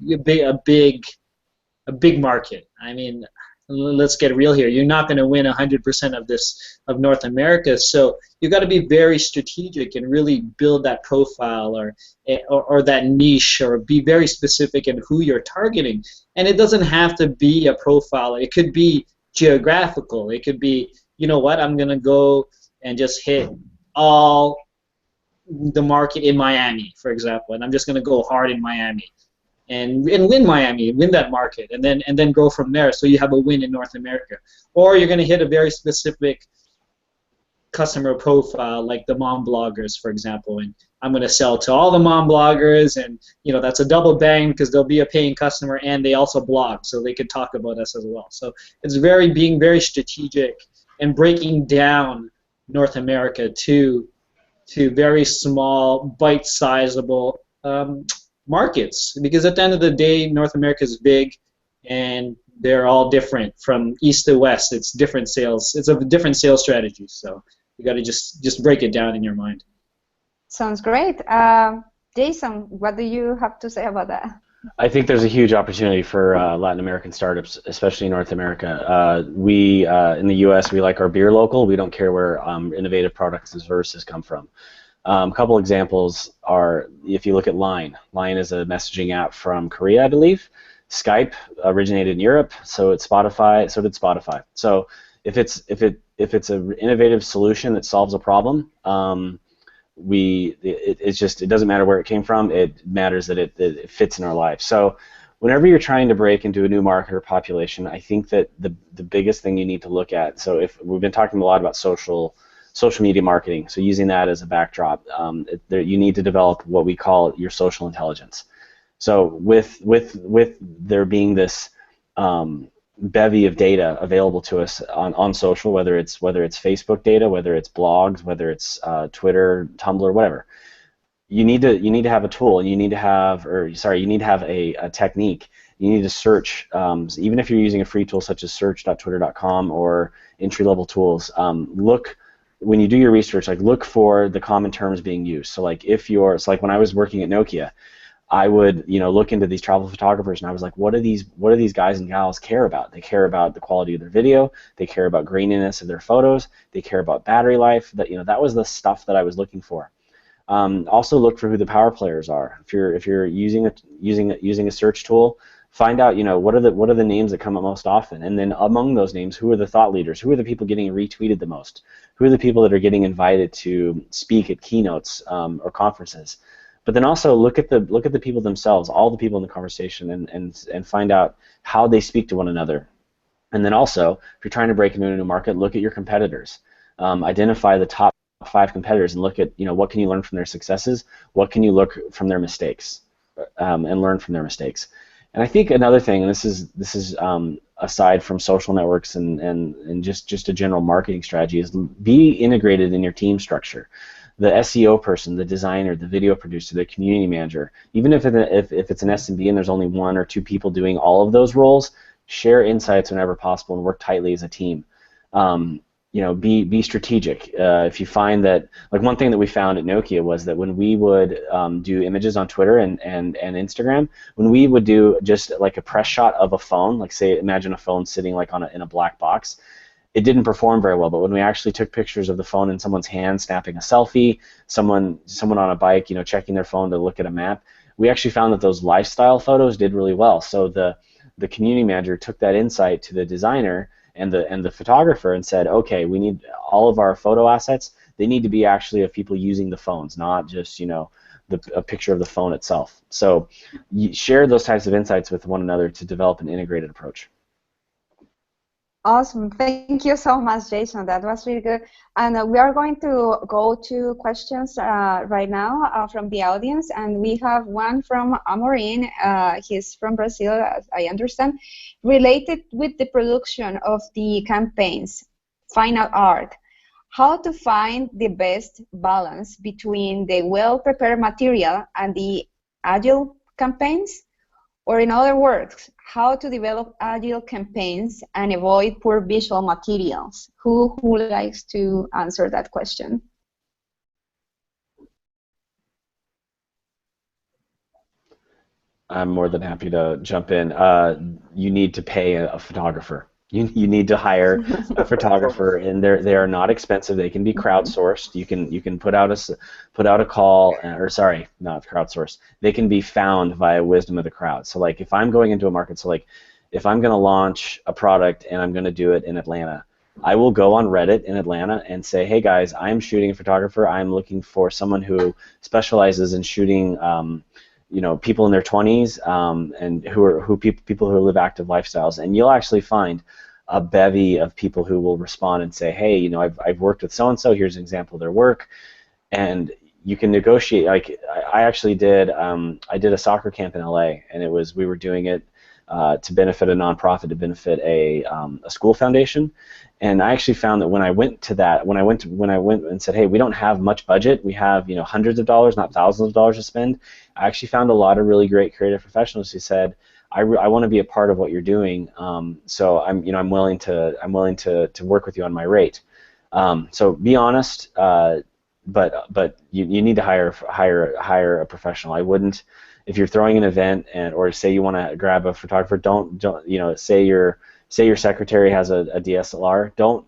market. I mean, let's get real here. You're not going to win 100% of North America, so you've got to be very strategic and really build that profile or that niche, or be very specific in who you're targeting. And it doesn't have to be a profile. It could be geographical. It could be, you know what, I'm going to go and just hit all the market in Miami, for example, and I'm just going to go hard in Miami. And win Miami, win that market, and then go from there. So you have a win in North America. Or you're going to hit a very specific customer profile, like the mom bloggers, for example. And I'm going to sell to all the mom bloggers, and that's a double bang because they'll be a paying customer and they also blog, so they could talk about us as well. So it's being very strategic and breaking down North America to very small, bite-sizable markets, because at the end of the day, North America is big, and they're all different from east to west. It's different sales. It's a different sales strategy. So you got to just break it down in your mind. Sounds great. Jason, what do you have to say about that? I think there's a huge opportunity for Latin American startups, especially in North America. We in the U.S. we like our beer local. We don't care where innovative products and services come from. A couple examples are, if you look at Line. Line is a messaging app from Korea, I believe. Skype originated in Europe, so did Spotify. So if it's an innovative solution that solves a problem, it doesn't matter where it came from. It matters that it fits in our lives. So whenever you're trying to break into a new market or population, I think that the biggest thing you need to look at. So if we've been talking a lot about social social media marketing. So using that as a backdrop, you need to develop what we call your social intelligence. So with there being this bevy of data available to us on social, whether it's Facebook data, whether it's blogs, whether it's Twitter, Tumblr, whatever, you need to have a tool, and you need to have a technique. You need to search, even if you're using a free tool such as search.twitter.com or entry-level tools. Look, when you do your research, like, look for the common terms being used. So like it's like when I was working at Nokia, I would look into these travel photographers, and I was like, what do these guys and gals care about? They care about the quality of their video, they care about graininess of their photos, they care about battery life. That was the stuff that I was looking for. Also look for who the power players are. If you're using a search tool, find out what are the names that come up most often, and then among those names, who are the thought leaders? Who are the people getting retweeted the most? Who are the people that are getting invited to speak at keynotes or conferences? But then also look at the people themselves, all the people in the conversation, and find out how they speak to one another. And then also, if you're trying to break into a new market, look at your competitors. Identify the top 5 competitors and look at what can you learn from their successes, what can you look from their mistakes, and learn from their mistakes. And I think another thing, and this is aside from social networks and just a general marketing strategy, is be integrated in your team structure. The SEO person, the designer, the video producer, the community manager, even if it's an SMB and there's only 1 or 2 people doing all of those roles, share insights whenever possible and work tightly as a team. Be strategic. If you find that, like, one thing that we found at Nokia was that when we would do images on Twitter and Instagram, when we would do just like a press shot of a phone, like, say, imagine a phone sitting like in a black box, it didn't perform very well. But when we actually took pictures of the phone in someone's hand, snapping a selfie, someone on a bike, checking their phone to look at a map, we actually found that those lifestyle photos did really well. So the community manager took that insight to the designer and the photographer and said, okay, we need all of our photo assets. They need to be actually of people using the phones, not just a picture of the phone itself. So you share those types of insights with one another to develop an integrated approach. Awesome. Thank you so much, Jason. That was really good. And we are going to go to questions right now from the audience. And we have one from Amorin. He's from Brazil, as I understand, related with the production of the campaigns, final art. How to find the best balance between the well-prepared material and the agile campaigns? Or in other words, how to develop agile campaigns and avoid poor visual materials? Who likes to answer that question? I'm more than happy to jump in. You need to pay a photographer. You need to hire a photographer, and they are not expensive. They can be crowdsourced. You can put out a call, or sorry, not crowdsourced. They can be found via wisdom of the crowd. So like if I'm going into a market, so like if I'm going to launch a product and I'm going to do it in Atlanta, I will go on Reddit in Atlanta and say, hey guys, I'm shooting a photographer. I'm looking for someone who specializes in shooting people in their 20s and people who live active lifestyles, and you'll actually find a bevy of people who will respond and say, hey, I've worked with so and so. Here's an example of their work, and you can negotiate. Like I actually did, I did a soccer camp in LA, and we were doing it to benefit a nonprofit, to benefit a school foundation. And I actually found that when I went and said, hey, we don't have much budget, we have hundreds of dollars, not thousands of dollars to spend, I actually found a lot of really great creative professionals who said, I want to be a part of what you're doing, so I'm willing to work with you on my rate. So be honest, but you need to hire a professional. I wouldn't, if you're throwing an event or say you want to grab a photographer, don't say your secretary has a DSLR, don't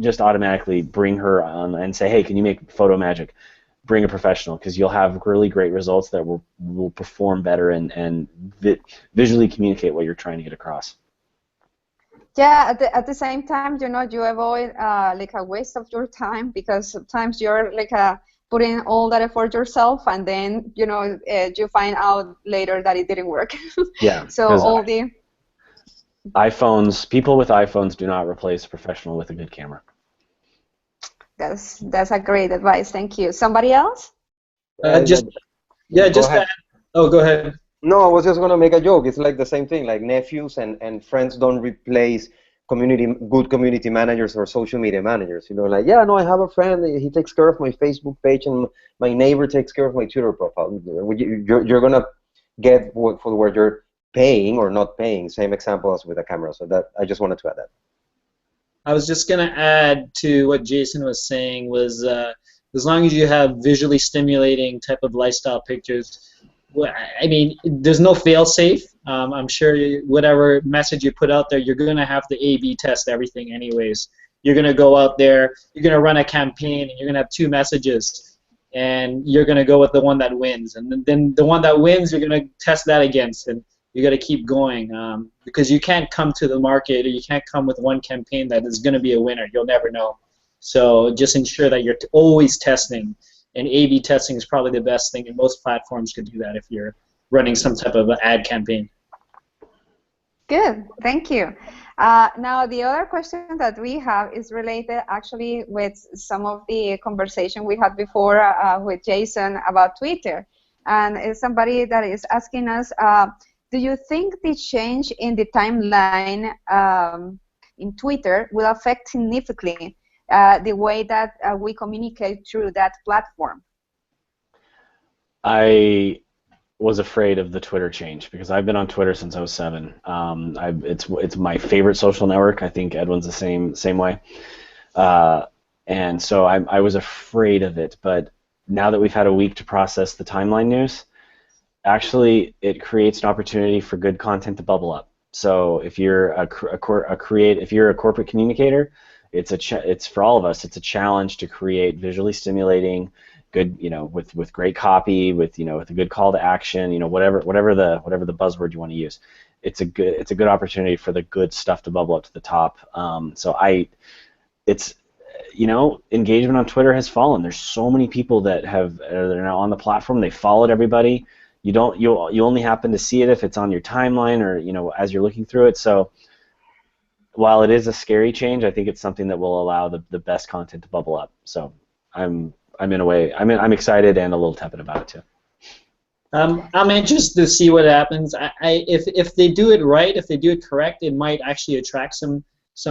just automatically bring her on and say, hey, can you make photo magic? Bring a professional, because you'll have really great results that will perform better and visually communicate what you're trying to get across. Yeah, at the same time, you avoid like a waste of your time, because sometimes you're like putting all that effort yourself, and then you find out later that it didn't work. Yeah. So all the people with iPhones do not replace a professional with a good camera. That's a great advice. Thank you. Somebody else? Just Go ahead. oh, go ahead. No, I was just gonna make a joke. It's like the same thing. Like nephews and friends don't replace good community managers or social media managers. You know, like yeah, no, I have a friend. He takes care of my Facebook page, and my neighbor takes care of my Twitter profile. You're gonna get for where you're paying or not paying. Same example as with a camera. So that I just wanted to add that. I was just going to add to what Jason was saying was as long as you have visually stimulating type of lifestyle pictures, I mean, there's no fail-safe. I'm sure whatever message you put out there, you're going to have to A/B test everything anyways. You're going to go out there, you're going to run a campaign, and you're going to have two messages, and you're going to go with the one that wins. And then the one that wins, you're going to test that against, and you got to keep going because you can't come to the market or you can't come with one campaign that is going to be a winner. You'll never know. So just ensure that you're always testing, and A/B testing is probably the best thing, and most platforms could do that if you're running some type of ad campaign. Good, thank you. Now the other question that we have is related actually with some of the conversation we had before with Jason about Twitter, and it's somebody that is asking us, do you think the change in the timeline in Twitter will affect significantly the way that we communicate through that platform? I was afraid of the Twitter change because I've been on Twitter since I was 7. It's my favorite social network. I think Edwin's the same way, and so I was afraid of it. But now that we've had a week to process the timeline news, actually it creates an opportunity for good content to bubble up. So if you're if you're a corporate communicator, it's for all of us. It's a challenge to create visually stimulating, good, with great copy, with a good call to action, whatever the buzzword you want to use. It's a good opportunity for the good stuff to bubble up to the top. Engagement on Twitter has fallen. There's so many people that are now on the platform. They followed everybody. You only happen to see it if it's on your timeline or as you're looking through it. So while it is a scary change, I think it's something that will allow the best content to bubble up. So I'm excited and a little tepid about it too. I'm interested to see what happens. If they do it right, if they do it correct, it might actually attract some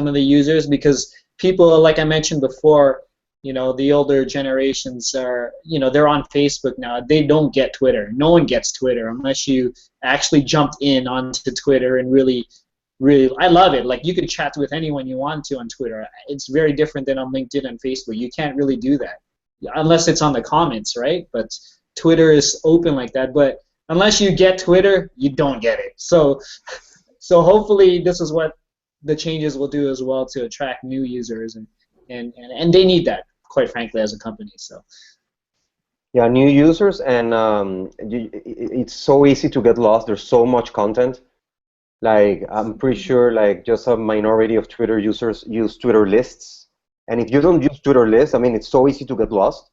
of the users, because people, like I mentioned before, the older generations are, they're on Facebook now. They don't get Twitter. No one gets Twitter unless you actually jumped in onto Twitter and really, I love it. Like, you can chat with anyone you want to on Twitter. It's very different than on LinkedIn and Facebook. You can't really do that unless it's on the comments, right? But Twitter is open like that. But unless you get Twitter, you don't get it. So hopefully this is what the changes will do as well to attract new users, and they need that, quite frankly, as a company. So yeah, new users, and it's so easy to get lost. There's so much content. Like, I'm pretty sure like just a minority of Twitter users use Twitter lists, and if you don't use Twitter lists, I mean, it's so easy to get lost.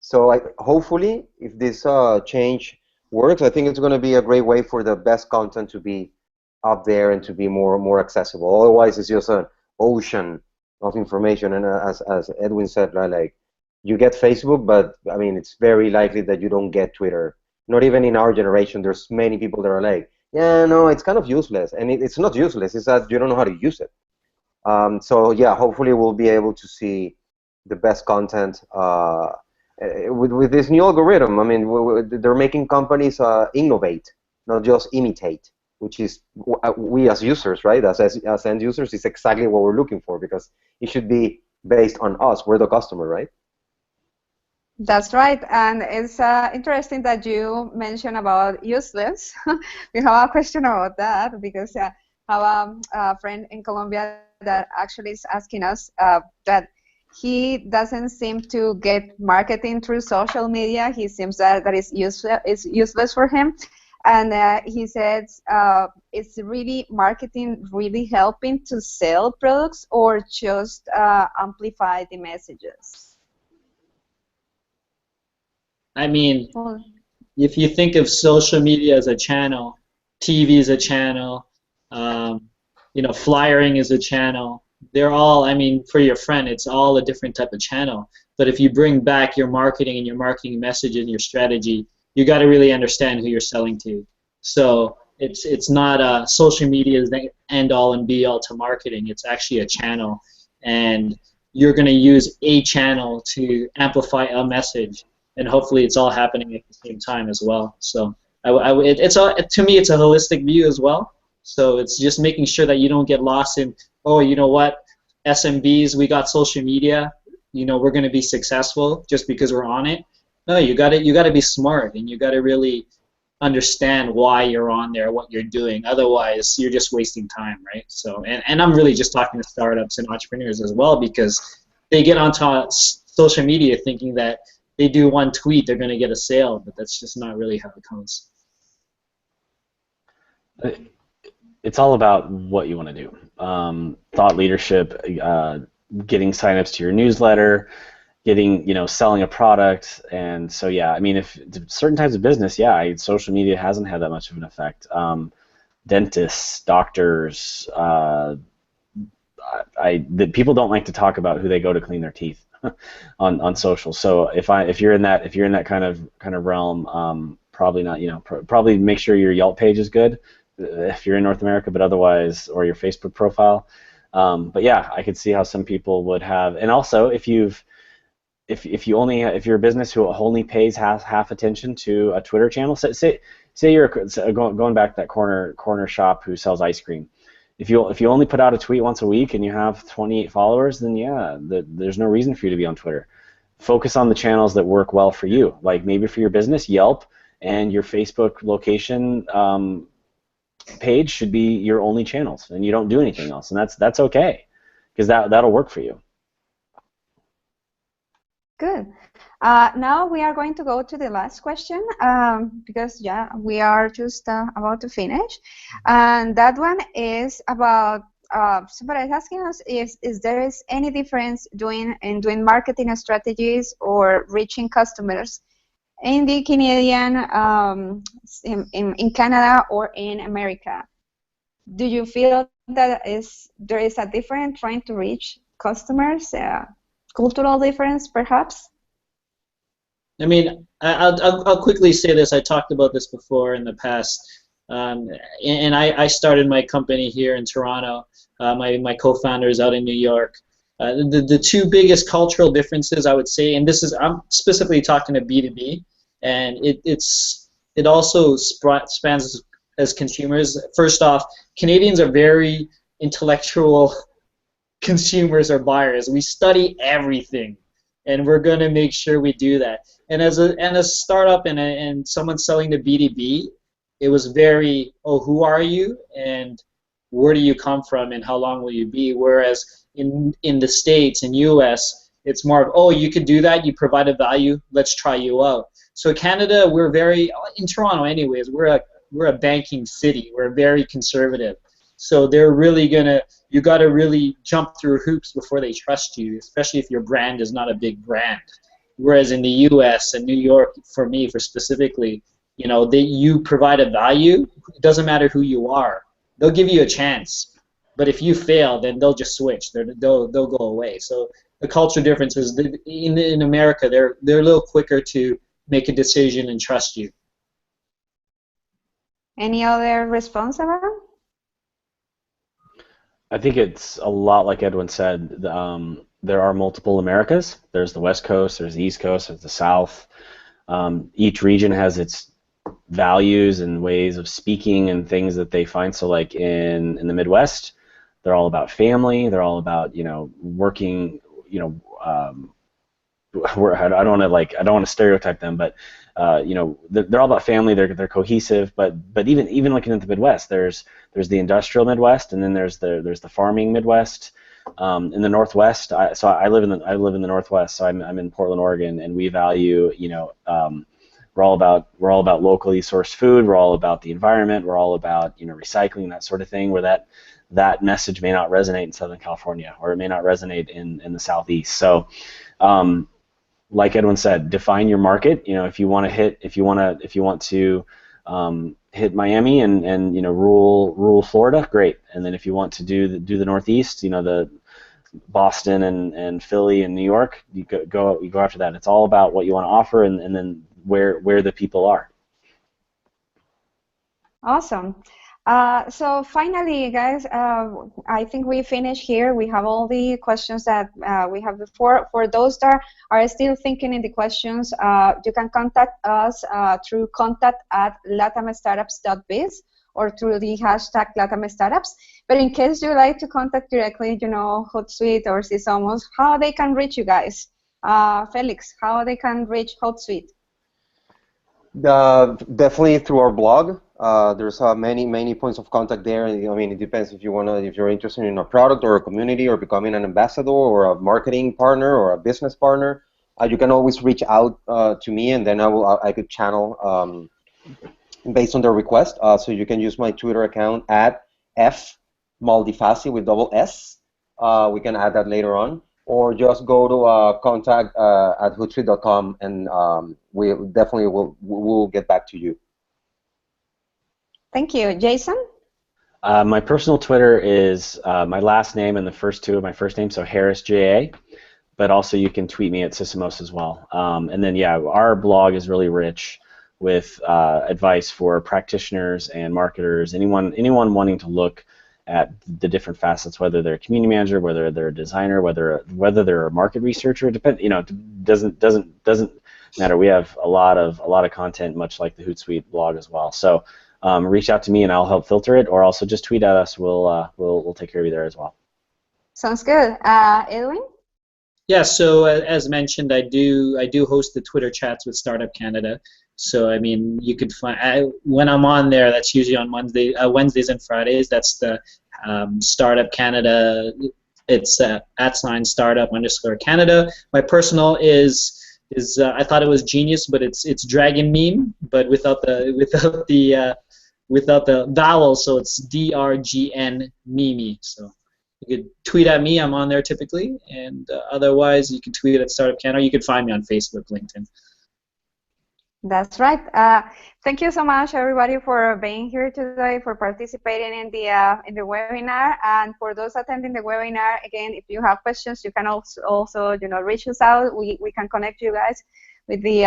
So hopefully, if this change works, I think it's going to be a great way for the best content to be up there and to be more accessible. Otherwise, it's just an ocean of information, and as Edwin said, right, like, you get Facebook, but I mean, it's very likely that you don't get Twitter. Not even in our generation, there's many people that are like, yeah, no, it's kind of useless, and it's not useless. It's that you don't know how to use it. So yeah, hopefully we'll be able to see the best content with this new algorithm. I mean, they're making companies innovate, not just imitate, which is we as users, right? As end users, is exactly what we're looking for, because it should be based on us. We're the customer, right? That's right, and it's interesting that you mentioned about useless. We have a question about that, because I have a friend in Colombia that actually is asking us that he doesn't seem to get marketing through social media. He seems that is useless for him, and he says, is really marketing really helping to sell products, or just amplify the messages? I mean, if you think of social media as a channel, TV is a channel, flyering is a channel, they're all, I mean, for your friend, it's all a different type of channel. But if you bring back your marketing and your marketing message and your strategy, you got to really understand who you're selling to. So it's not social media is the end all and be all to marketing. It's actually a channel, and you're going to use a channel to amplify a message, and hopefully it's all happening at the same time as well. So to me, it's a holistic view as well. So it's just making sure that you don't get lost in, oh, you know what, SMBs, we got social media, you know, we're going to be successful just because we're on it. No, you got to be smart, and you got to really understand why you're on there, what you're doing. Otherwise, you're just wasting time, right? So, and I'm really just talking to startups and entrepreneurs as well, because they get onto social media thinking that they do one tweet, they're going to get a sale, but that's just not really how it goes. It's all about what you want to do. Thought leadership, getting signups to your newsletter, selling a product. And so, yeah, I mean, if certain types of business, yeah, social media hasn't had that much of an effect. Dentists, doctors, people don't like to talk about who they go to clean their teeth on social. So if you're in that kind of realm, probably not. Probably make sure your Yelp page is good if you're in North America, but otherwise, or your Facebook profile. But yeah, I could see how some people would have, and also if you're a business who only pays half attention to a Twitter channel, say you're going back to that corner shop who sells ice cream. If you only put out a tweet once a week and you have 28 followers, then yeah, there's no reason for you to be on Twitter. Focus on the channels that work well for you. Like maybe for your business, Yelp and your Facebook location page should be your only channels, and you don't do anything else, and that's okay, because that'll work for you. Good. Now we are going to go to the last question, because yeah, we are just about to finish, and that one is about somebody is asking us if there is any difference in doing marketing strategies or reaching customers in the Canadian, in Canada or in America. Do you feel that there is a difference trying to reach customers? Cultural difference, perhaps? I mean, I'll quickly say this. I talked about this before in the past, and I started my company here in Toronto. My co-founder is out in New York. The two biggest cultural differences, I would say, and I'm specifically talking to B2B, and it also spans as consumers. First off, Canadians are very intellectual consumers or buyers. We study everything, and we're going to make sure we do that. And as a startup and someone selling to B2B, it was very, oh, who are you and where do you come from and how long will you be? Whereas in the States, in US, it's more of, oh, you could do that, you provide a value, let's try you out. So Canada, we're very, in Toronto anyways, we're a banking city. We're very conservative. So they're really you got to really jump through hoops before they trust you, especially if your brand is not a big brand. Whereas in the U.S. and New York, for specifically, you provide a value. It doesn't matter who you are. They'll give you a chance. But if you fail, then they'll just switch. They'll go away. So the culture difference is in America, they're a little quicker to make a decision and trust you. Any other response, Evan? I think it's a lot like Edwin said. There are multiple Americas. There's the West Coast, there's the East Coast, there's the South. Each region has its values and ways of speaking and things that they find. So like in the Midwest, they're all about family. They're all about working. I don't want to stereotype them, but they're all about family. They're cohesive. But even looking at the Midwest, there's the industrial Midwest, and then there's the farming Midwest. In the Northwest, I live in the Northwest, so I'm in Portland, Oregon, and we value we're all about locally sourced food. We're all about the environment. We're all about recycling, that sort of thing. Where that message may not resonate in Southern California, or it may not resonate in the Southeast. So. Like Edwin said, define your market. If you want to hit Miami and rural Florida, great. And then if you want to do the Northeast, the Boston and Philly and New York, you go after that. It's all about what you want to offer and then where the people are. Awesome. So finally, guys, I think we finished here. We have all the questions that we have before. For those that are still thinking in the questions, you can contact us through contact@latamstartups.biz or through the hashtag LatamStartups. But in case you like to contact directly, Hootsuite or Timezones, how they can reach you guys? Felix, how they can reach Hootsuite? Definitely through our blog. There's many points of contact there. I mean, it depends if you're interested in a product or a community or becoming an ambassador or a marketing partner or a business partner. You can always reach out to me, and then I could channel based on their request. So you can use my Twitter account at @fmaldifasi with double S. We can add that later on. Or just go to contact@hootsuite.com, and we definitely will get back to you. Thank you. Jason? My personal Twitter is my last name and the first two of my first name, so Harris JA. But also you can tweet me at Sysomos as well. And then yeah, our blog is really rich with advice for practitioners and marketers, anyone wanting to look at the different facets, whether they're a community manager, whether they're a designer, whether they're a market researcher. Doesn't matter. We have a lot of content, much like the Hootsuite blog as well. So reach out to me and I'll help filter it, or also just tweet at us. We'll take care of you there as well. Sounds good. Edwin? Yeah. So as mentioned, I do host the Twitter chats with Startup Canada. So I mean, you could find when I'm on there. That's usually on Wednesdays and Fridays. That's the Startup Canada. It's @startup_Canada. My personal is I thought it was genius, but it's Dragon Meme, but without the vowel, so it's DRGN Meme. So you could tweet at me. I'm on there typically, and otherwise you can tweet at Startup Canada. You can find me on Facebook, LinkedIn. That's right. Thank you so much, everybody, for being here today, for participating in the webinar, and for those attending the webinar. Again, if you have questions, you can also reach us out. We can connect you guys with the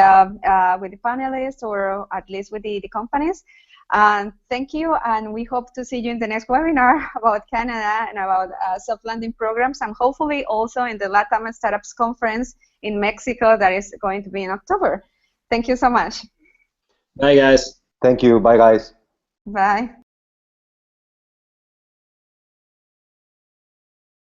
panelists, or at least with the companies. And thank you, and we hope to see you in the next webinar about Canada and about soft landing programs, and hopefully also in the LATAM Startups Conference in Mexico that is going to be in October. Thank you so much. Bye, guys. Thank you. Bye, guys. Bye.